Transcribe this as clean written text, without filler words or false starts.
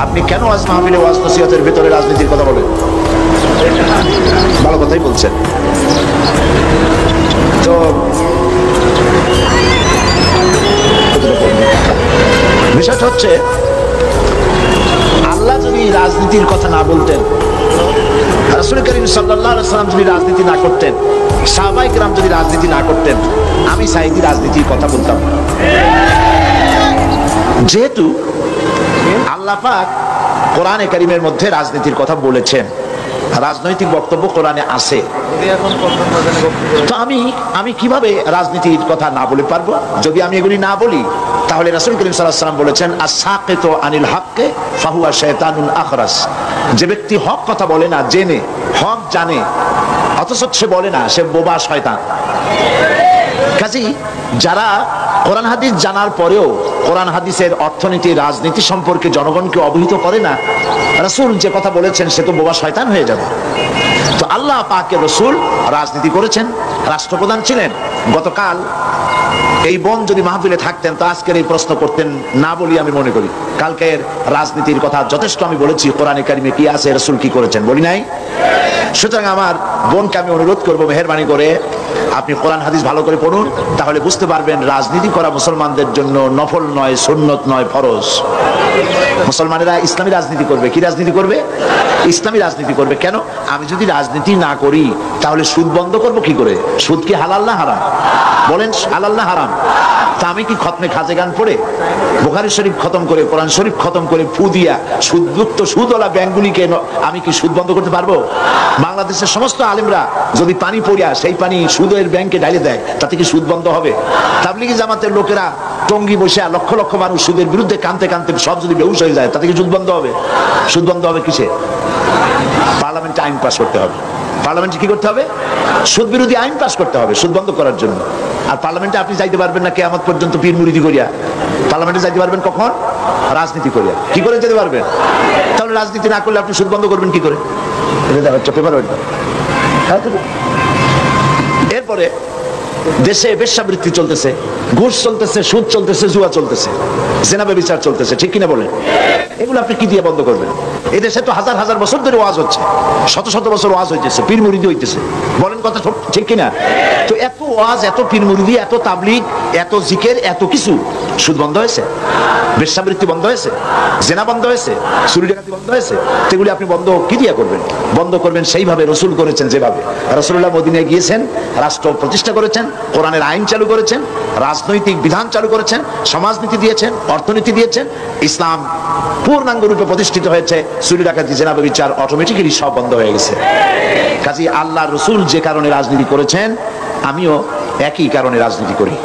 আপনি কেন ওয়াজ মাহফিলে ওয়াজ নসিহতের ভিতরে রাজনীতির কথা বলেন? ভালো কথাই বলছেন। তো বিষয়টা হচ্ছে, আল্লাহ যদি রাজনীতির কথা না বলতেন, রাসূল করিম সাল্লাল্লাহু আলাইহি ওয়াসাল্লাম যদি রাজনীতি না করতেন, সাহাবায়ে কেরাম যদি রাজনীতি না করতেন, আমি সাঈদী রাজনীতির কথা বলতাম না। যেহেতু আল্লাহ পাক কোরআনে কারীমের মধ্যে রাজনীতির কথা বলেছেন, রাজনৈতিক বক্তব্য কোরআনে আছে, তো আমি কিভাবে রাজনীতির কথা না বলে পারবো? যদি আমি এগুলি না বলি, তাহলে রাসূল করিম সাল্লাল্লাহু আলাইহি ওয়াসাল্লাম বলেছেন, আস-সাকিতু আনিল হাক্কি ফাহুয়া শায়তানুন আখরাস। যে ব্যক্তি হক কথা বলে না, জেনে হক জানে অথচ সে বলে না, সে বোবা শয়তান। কাজেই যারা কোরআন হাদিস জানার পরেও কোরআন হাদিসের অর্থনীতি, রাজনীতি সম্পর্কে জনগণকে অবহিত করে না, রাসূল যে কথা বলেছেন সে তো বোবা শয়তান হয়ে যাবে। তো আল্লাহ পাকের রাসূল রাজনীতি করেছেন, রাষ্ট্রপ্রধান ছিলেন। গতকাল এই বোন যদি মাহফিলে থাকতেন তো আজকের এই প্রশ্ন করতেন না বলি আমি মনে করি। কালকের রাজনীতির কথা যথেষ্ট আমি বলেছি, কোরআনে কারিমে কি আছে, রাসূল কি করেছেন বলি নাই? সুতরাং আমার বোনকে আমি অনুরোধ করবো, মেহেরবানি করে আপনি কোরআন হাদিস ভালো করে পড়ুন, তাহলে বুঝতে পারবেন রাজনীতি করা মুসলমানদের জন্য নফল নয়, সুন্নত নয়, ফরজ। মুসলমানেরা ইসলামী রাজনীতি করবে। কি রাজনীতি করবে? ইসলামী রাজনীতি করবে। কেন? আমি যদি রাজনীতি না করি তাহলে সুদ বন্ধ করবো কি করে? সুদ কি হালাল না হারাম? বলেন, হালাল না হারাম? তা আমি কি খতমে খাজে গান পড়ে, বুখারী শরীফ খতম করে, কোরআন শরীফ খতম করে ফু দিয়া সুদযুক্ত সুদওয়ালা ব্যাংকগুলিকে আমি কি সুদ বন্ধ করতে পারবো? বাংলাদেশের সমস্ত আলেমরা যদি পানি পড়িয়া সেই পানি সুদের ব্যাংকে ঢালে দেয়, তাতে কি সুদ বন্ধ হবে? তাবলিগি জামাতের লোকেরা টঙ্গি বসে লক্ষ লক্ষ মানুষ সুদের বিরুদ্ধে কানতে কানতে সব যদি বেহুশ হয়ে যায়, তাতে কি সুদ বন্ধ হবে? সুদ বন্ধ হবে কিসে? পার্লামেন্টে আইন পাস করতে হবে। পার্লামেন্টে কি করতে হবে? সুদ বিরোধী আইন পাস করতে হবে সুদ বন্ধ করার জন্য। আর পার্লামেন্টে আপনি যাইতে পারবেন না কিয়ামত পর্যন্ত পীর মুরিদি করিয়া। পার্লামেন্টে যাইতে পারবেন কখন? রাজনীতি করিয়া। কি করে যেতে পারবেন? তাহলে রাজনীতি না করলে আপনি সুদ বন্ধ করবেন কি করে? এরপরে দেশে বেশ্যাবৃত্তি চলতেছে, ঘুষ চলতেছে, সুদ চলতেছে, জুয়া চলতেছে, জেনা ব্যভিচার চলতেছে, ঠিক কিনা বলেন? এগুলো আপনি কি দিয়ে বন্ধ করবেন? এই দেশে তো হাজার হাজার বছর ধরে ওয়াজ হচ্ছে, শত শত বছর ওয়াজ হইতেছে, পীর মুরিদি হইতেছে, বলেন কথা ঠিক কিনা? তো এত ওয়াজ, এত পীর মুরিদি, এত তাবলীগ, এত জিকির, এত কিছু, সুদ বন্ধ হয়েছে? বেশ্যাবৃত্তি বন্ধ হয়েছে? জেনা বন্ধ হয়েছে? চুরি ডাকাতি বন্ধ হয়েছে? সেগুলি আপনি বন্ধ কি দিয়ে করবেন? বন্ধ করবেন সেইভাবে রাসূল করেছেন, যেভাবে রাসূলুল্লাহ মদিনায় গিয়েছেন, রাষ্ট্র প্রতিষ্ঠা করেছেন, কোরআনের আইন চালু করেছেন, রাজনৈতিক বিধান চালু করেছেন, সমাজনীতি দিয়েছেন, অর্থনীতি দিয়েছেন, ইসলাম পূর্ণাঙ্গ রূপে প্রতিষ্ঠিত হয়েছে। চুরি ডাকাতি, জেনা ব্যভিচার অটোমেটিক্যালি সব বন্ধ হয়ে গেছে। কাজেই আল্লাহর রাসূল যে কারণে রাজনীতি করেছেন, আমিও একই কারণে রাজনীতি করি।